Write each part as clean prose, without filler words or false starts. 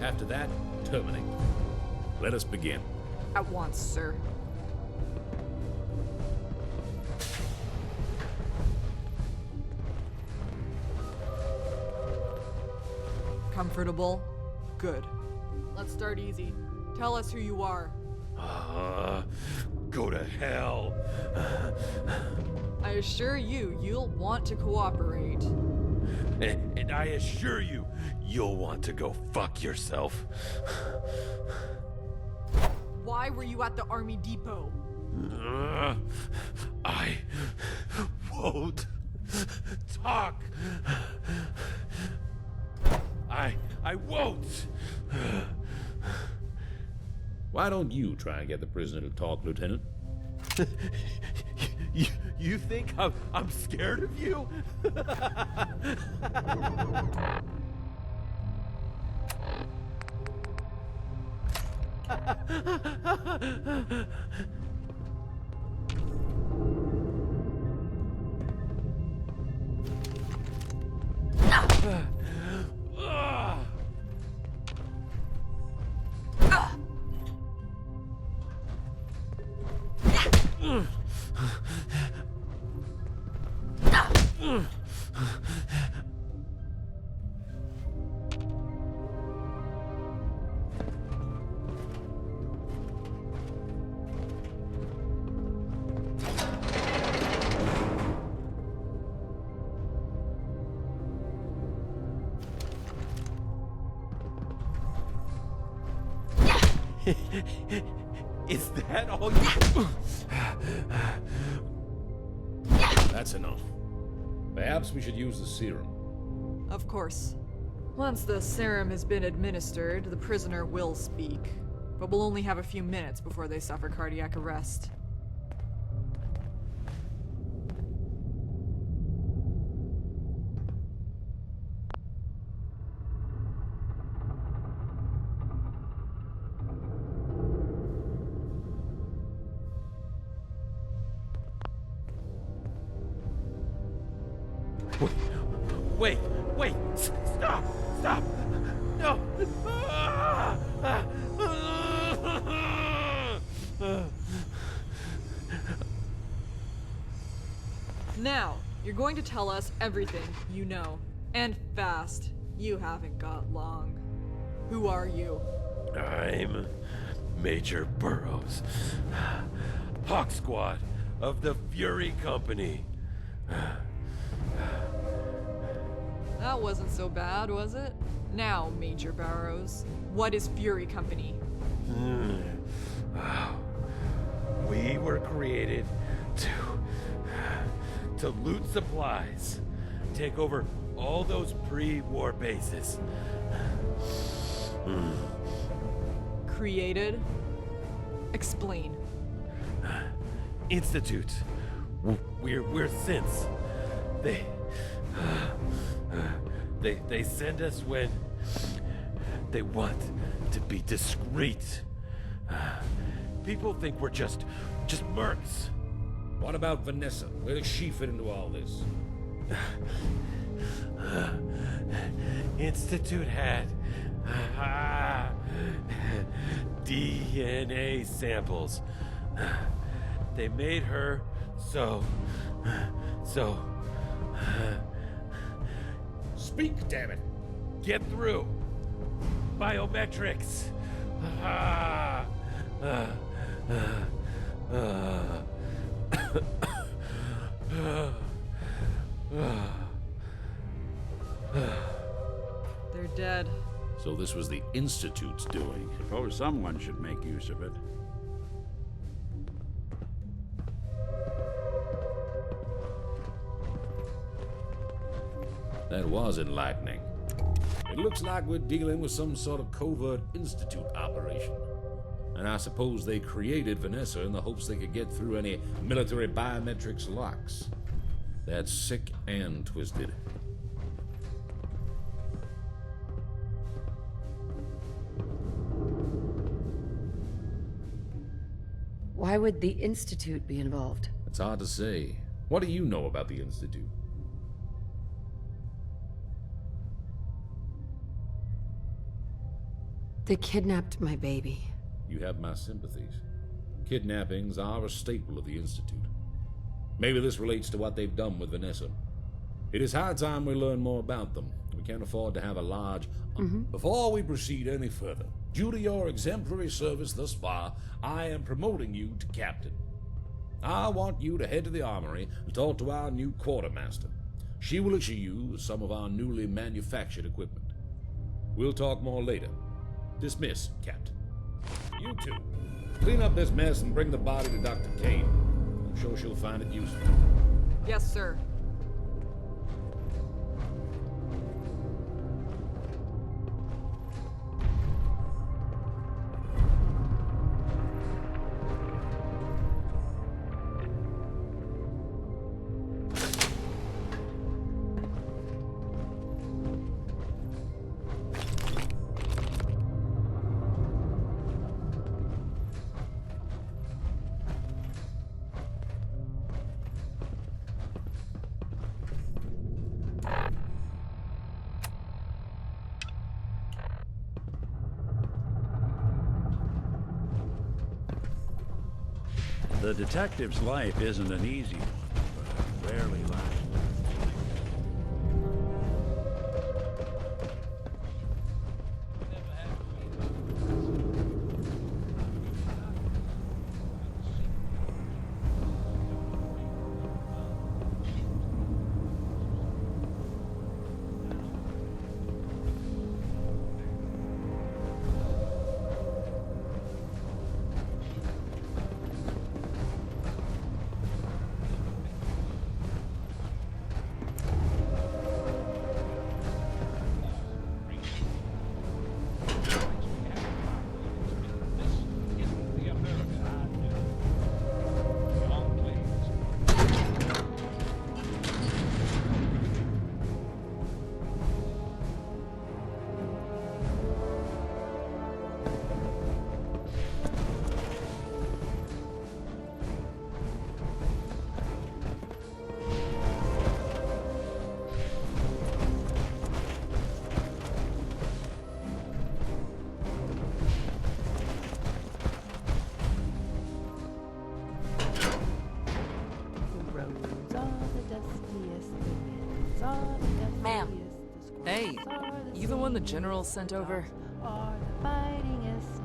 After that, terminate. Let us begin. At once, sir. Comfortable? Good. Let's start easy. Tell us who you are. Go to hell. I assure you, you'll want to cooperate. And I assure you, you'll want to go fuck yourself. Why were you at the Army Depot? I won't talk. I won't. Why don't you try and get the prisoner to talk, Lieutenant? You think I'm scared of you? Is that all you... That's enough. Perhaps we should use the serum. Of course. Once the serum has been administered, the prisoner will speak. But we'll only have a few minutes before they suffer cardiac arrest. Wait, stop, no. Now, you're going to tell us everything you know. And fast. You haven't got long. Who are you? I'm Major Burroughs, Hawk Squad of the Fury Company. That wasn't so bad, was it? Now, Major Burroughs, what is Fury Company? We were created to loot supplies, take over all those pre-war bases. Created? Explain. Institute. We're synths. They send us when they want to be discreet. People think we're just mercs. What about Vanessa? Where does she fit into all this? Institute had DNA samples. They made her so Speak, damn it! get through. Biometrics. They're dead. So this was the Institute's doing. Suppose someone should make use of it. That was enlightening. It looks like we're dealing with some sort of covert Institute operation. And I suppose they created Vanessa in the hopes they could get through any military biometrics locks. That's sick and twisted. Why would the Institute be involved? It's hard to say. What do you know about the Institute? They kidnapped my baby. You have my sympathies. Kidnappings are a staple of the Institute. Maybe this relates to what they've done with Vanessa. It is high time we learn more about them. We can't afford to have a large... Before we proceed any further, due to your exemplary service thus far, I am promoting you to captain. I want you to head to the armory and talk to our new quartermaster. She will issue you some of our newly manufactured equipment. We'll talk more later. Dismiss, Captain. You two, clean up this mess and bring the body to Dr. Kane. I'm sure she'll find it useful. Yes, sir. The detective's life isn't an easy one, but rarely lasts. Hey, you the one the general sent over? Are the fightingest,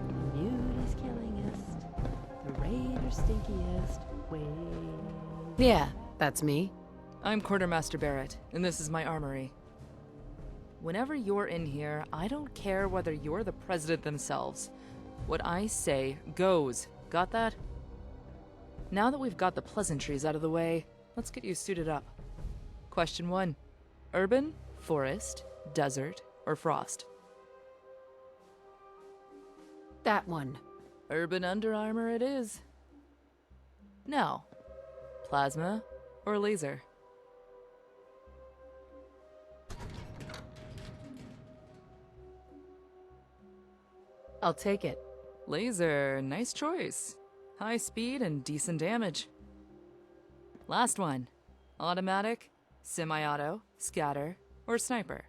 the beauty's killingest, the raider's stinkiest way. Yeah, that's me. I'm Quartermaster Barrett, and this is my armory. Whenever you're in here, I don't care whether you're the president themselves. What I say goes. Got that? Now that we've got the pleasantries out of the way, let's get you suited up. Question 1. Urban, forest, desert, or frost? That one. Urban Under Armour it is. Now, plasma or laser? I'll take it. Laser, nice choice. High speed and decent damage. Last one. Automatic, semi-auto, scatter, or sniper?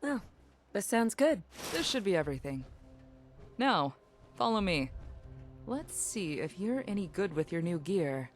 Oh, this sounds good. This should be everything. Now, follow me. Let's see if you're any good with your new gear.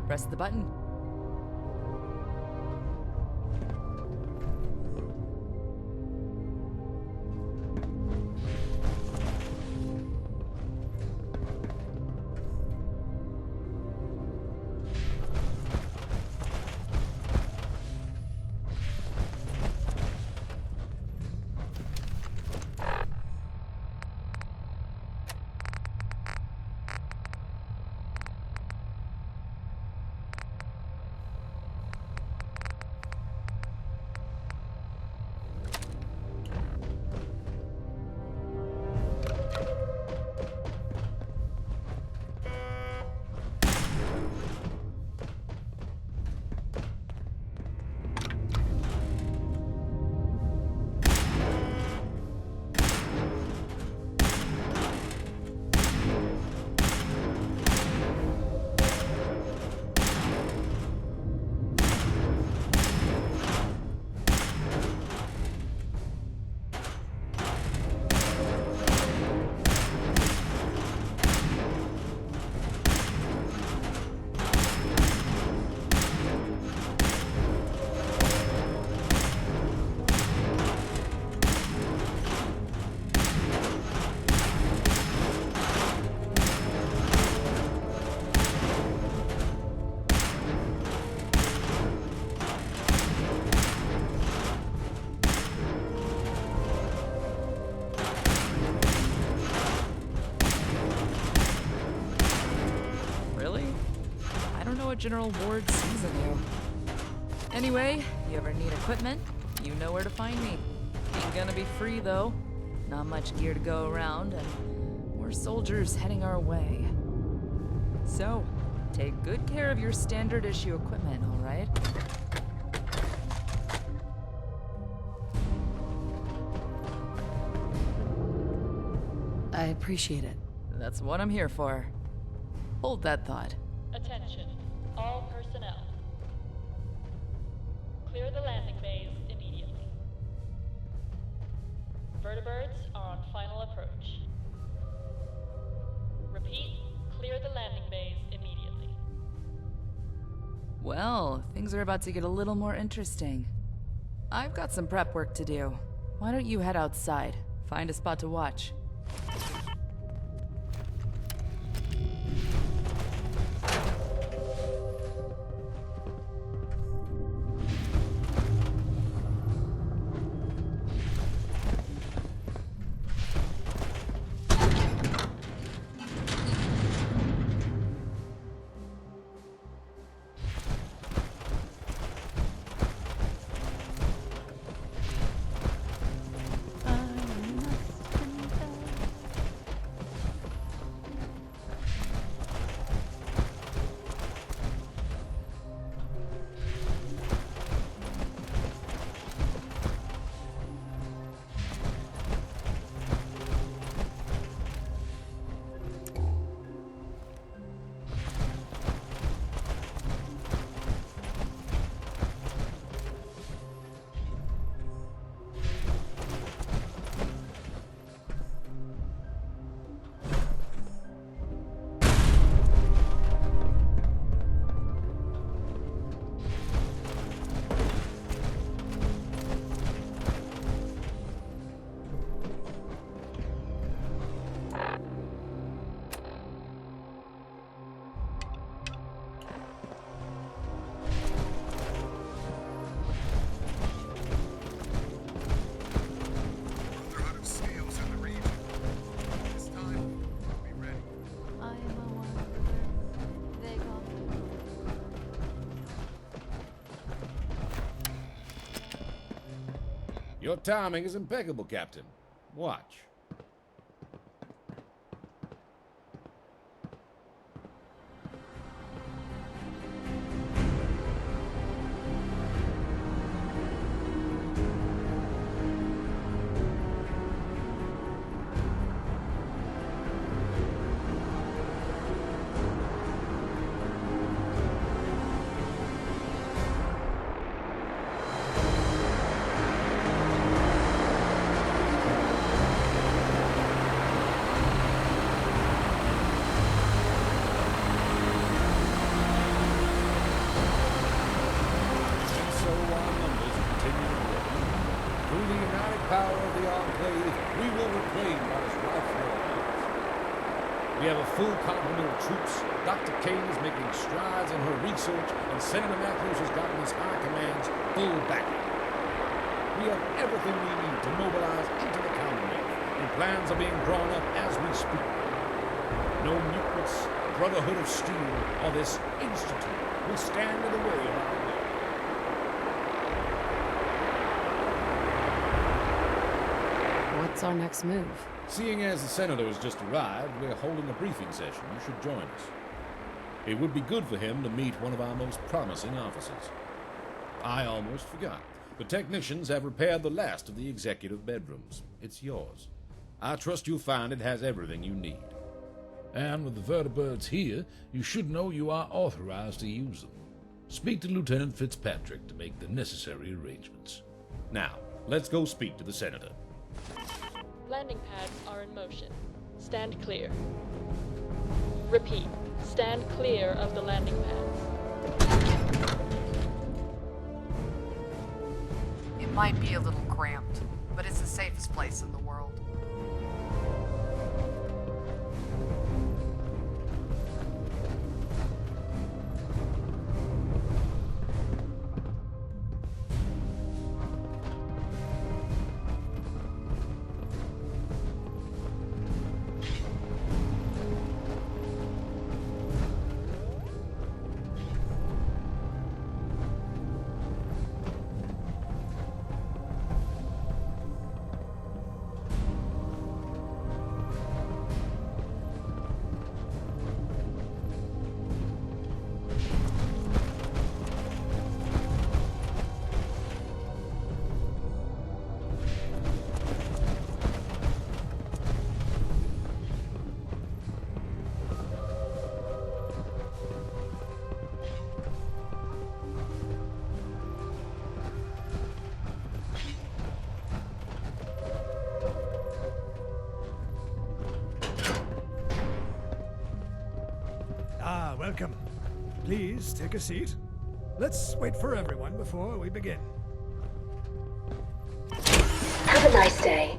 Press the button. how General Ward sees in you. Anyway, you ever need equipment, you know where to find me. Ain't gonna be free though. Not much gear to go around, and we're soldiers heading our way. So, take good care of your standard issue equipment, alright? I appreciate it. That's what I'm here for. Hold that thought. Attention, all personnel. Clear the landing bays immediately. Vertibirds are on final approach. Repeat, clear the landing bays immediately. Well, things are about to get a little more interesting. I've got some prep work to do. Why don't you head outside? Find a spot to watch. Your timing is impeccable, Captain. Watch. Through the united power of the Enclave, we will reclaim what is rightfully ours. We have a full complement of troops. Dr. Kane is making strides in her research, and Senator Matthews has gotten his high command's full backing. We have everything we need to mobilize into the Commonwealth, and plans are being drawn up as we speak. No mutants, Brotherhood of Steel, or this Institute will stand in the way of our work. What's our next move? Seeing as the Senator has just arrived, we're holding a briefing session. You should join us. It would be good for him to meet one of our most promising officers. I almost forgot. The technicians have repaired the last of the executive bedrooms. It's yours. I trust you'll find it has everything you need. And with the vertibirds here, you should know you are authorized to use them. Speak to Lieutenant Fitzpatrick to make the necessary arrangements. Now, let's go speak to the Senator. Landing pads are in motion. Stand clear. Repeat, stand clear of the landing pads. It might be a little cramped, but it's the safest place in the world. Welcome. Please take a seat. Let's wait for everyone before we begin. Have a nice day.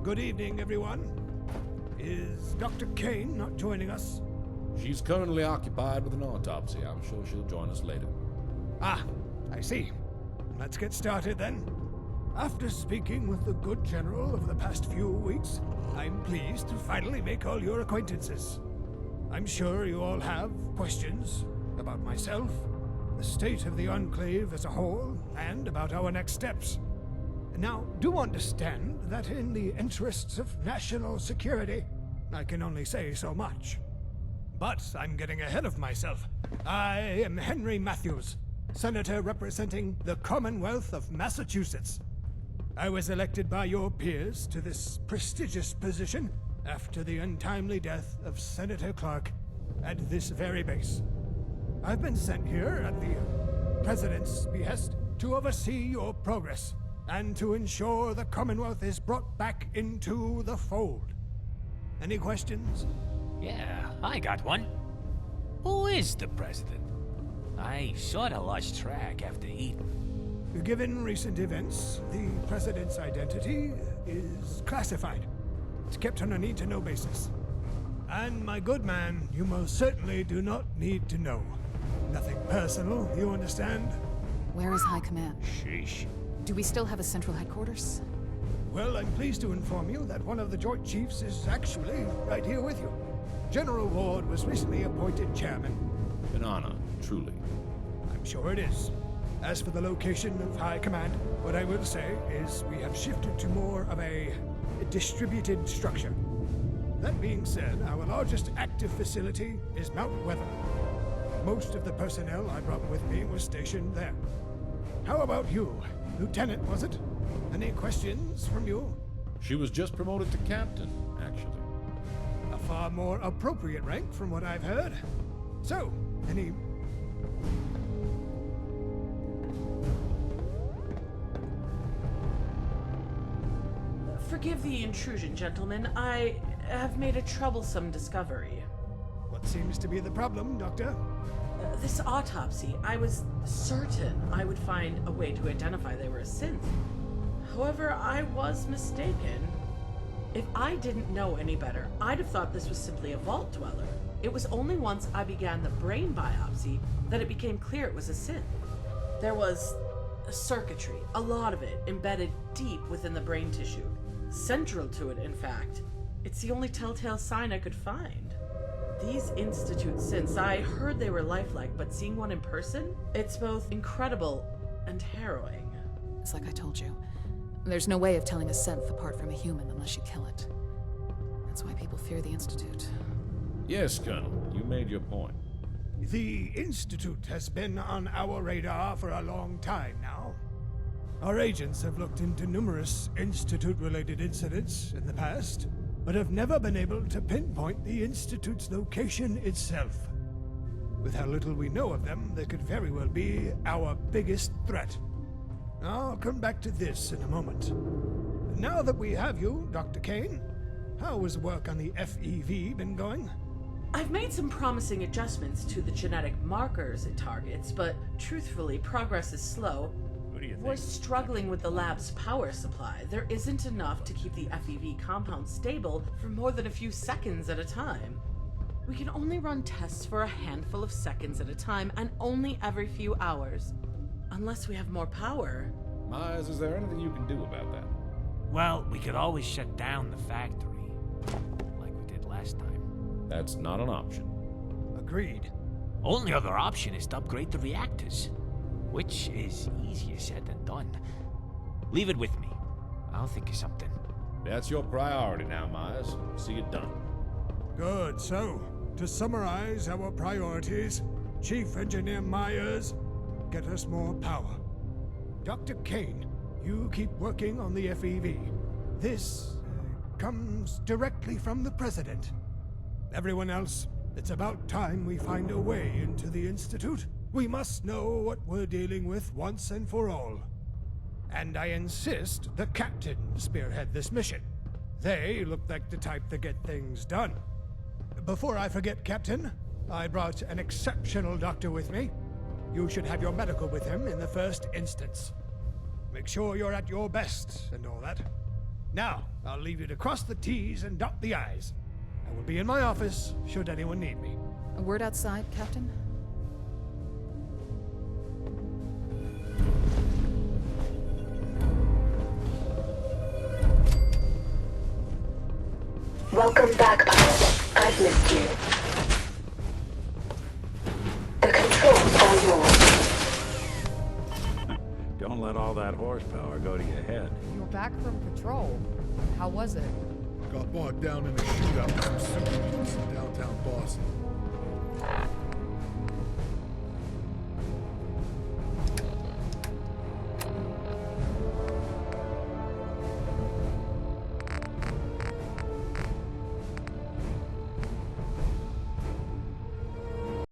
Good evening, everyone. Is Dr. Kane not joining us? She's currently occupied with an autopsy. I'm sure she'll join us later. Ah, I see. Let's get started then. After speaking with the good general of the past few weeks, I'm pleased to finally make all your acquaintances. I'm sure you all have questions about myself, the state of the Enclave as a whole, and about our next steps. Now, do understand that in the interests of national security, I can only say so much. But I'm getting ahead of myself. I am Henry Matthews, Senator representing the Commonwealth of Massachusetts. I was elected by your peers to this prestigious position after the untimely death of Senator Clark at this very base. I've been sent here at the President's behest to oversee your progress and to ensure the Commonwealth is brought back into the fold. Any questions? Yeah, I got one. Who is the president? I sorta lost track after Eden. Given recent events, the President's identity is classified. It's kept on a need-to-know basis. And my good man, you most certainly do not need to know. Nothing personal, you understand? Where is High Command? Sheesh. Do we still have a central headquarters? Well, I'm pleased to inform you that one of the Joint Chiefs is actually right here with you. General Ward was recently appointed chairman. An honor, truly. I'm sure it is. As for the location of High Command, what I will say is we have shifted to more of a distributed structure. That being said, our largest active facility is Mount Weather. Most of the personnel I brought with me was stationed there. How about you? Lieutenant, was it? Any questions from you? She was just promoted to captain, actually. A far more appropriate rank from what I've heard. So, any... Forgive the intrusion, gentlemen. I have made a troublesome discovery. What seems to be the problem, Doctor? This autopsy, I was certain I would find a way to identify they were a synth. However, I was mistaken. If I didn't know any better, I'd have thought this was simply a vault dweller. It was only once I began the brain biopsy that it became clear it was a synth. There was a circuitry, a lot of it, embedded deep within the brain tissue. Central to it, in fact. It's the only telltale sign I could find. These Institute synths, I heard they were lifelike, but seeing one in person, it's both incredible and harrowing. It's like I told you. There's no way of telling a synth apart from a human unless you kill it. That's why people fear the Institute. Yes, Colonel, you made your point. The Institute has been on our radar for a long time now. Our agents have looked into numerous Institute-related incidents in the past, but have never been able to pinpoint the Institute's location itself. With how little we know of them, they could very well be our biggest threat. I'll come back to this in a moment. Now that we have you, Dr. Kane, how has work on the FEV been going? I've made some promising adjustments to the genetic markers it targets, but truthfully, progress is slow. We're struggling with the lab's power supply. There isn't enough to keep the FEV compound stable for more than a few seconds at a time. We can only run tests for a handful of seconds at a time and only every few hours. Unless we have more power. Myers, is there anything you can do about that? Well, we could always shut down the factory, like we did last time. That's not an option. Agreed. Only other option is to upgrade the reactors, which is easier said than done. Leave it with me. I'll think of something. That's your priority now, Myers. See it done. Good. So, to summarize our priorities, Chief Engineer Myers, get us more power. Dr. Kane, you keep working on the FEV. This comes directly from the President. Everyone else, it's about time we find a way into the Institute. We must know what we're dealing with once and for all. And I insist the Captain spearhead this mission. They look like the type that get things done. Before I forget, Captain, I brought an exceptional doctor with me. You should have your medical with him in the first instance. Make sure you're at your best and all that. Now, I'll leave you to cross the T's and dot the I's. I will be in my office should anyone need me. A word outside, Captain? Welcome back, pilot. I've missed you. The controls are yours. Don't let all that horsepower go to your head. You're back from patrol. How was it? Got bogged down in a shootout with some super mutants in downtown Boston.